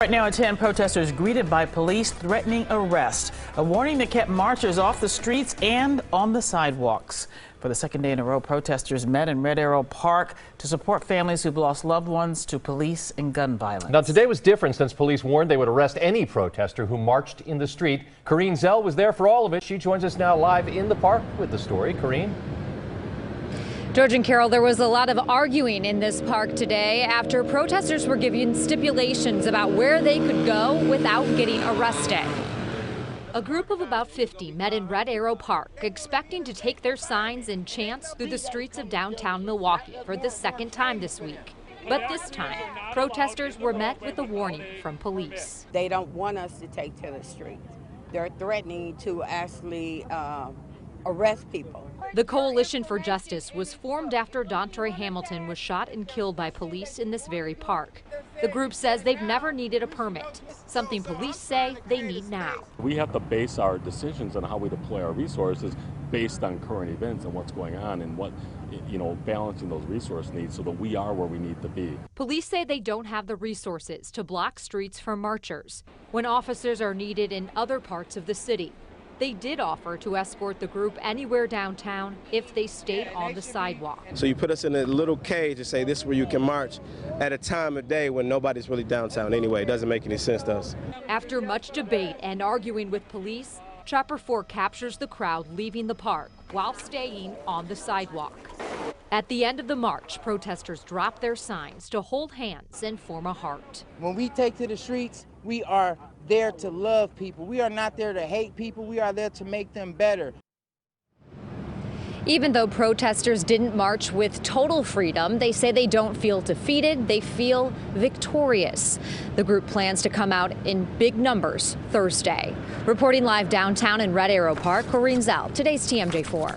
Right now at 10, protesters greeted by police threatening arrest, a warning that kept marchers off the streets and on the sidewalks. For the second day in a row, protesters met in Red Arrow Park to support families who've lost loved ones to police and gun violence. Now, today was different since police warned they would arrest any protester who marched in the street. Corrine Zell was there for all of it. She joins us now live in the park with the story. Corrine? George and Carol, there was a lot of arguing in this park today after protesters were given stipulations about where they could go without getting arrested. A group of about 50 met in Red Arrow Park, expecting to take their signs and chants through the streets of downtown Milwaukee for the second time this week. But this time, protesters were met with a warning from police. They don't want us to take to the streets. They're threatening to actually arrest people. The Coalition for Justice was formed after Dontre Hamilton was shot and killed by police in this very park. The group says they've never needed a permit, something police say they need now. We have to base our decisions on how we deploy our resources based on current events and what's going on and what, balancing those resource needs so that we are where we need to be. Police say they don't have the resources to block streets for marchers when officers are needed in other parts of the city. They did offer to escort the group anywhere downtown if they stayed on the sidewalk. So you put us in a little cage to say this is where you can march at a time of day when nobody's really downtown anyway. It doesn't make any sense to us. After much debate and arguing with police, Chopper 4 captures the crowd leaving the park while staying on the sidewalk. At the end of the march, protesters drop their signs to hold hands and form a heart. When we take to the streets, we are there to love people. We are not there to hate people. We are there to make them better. Even though protesters didn't march with total freedom, they say they don't feel defeated. They feel victorious. The group plans to come out in big numbers Thursday. Reporting live downtown in Red Arrow Park, Corrine Zell, today's TMJ4.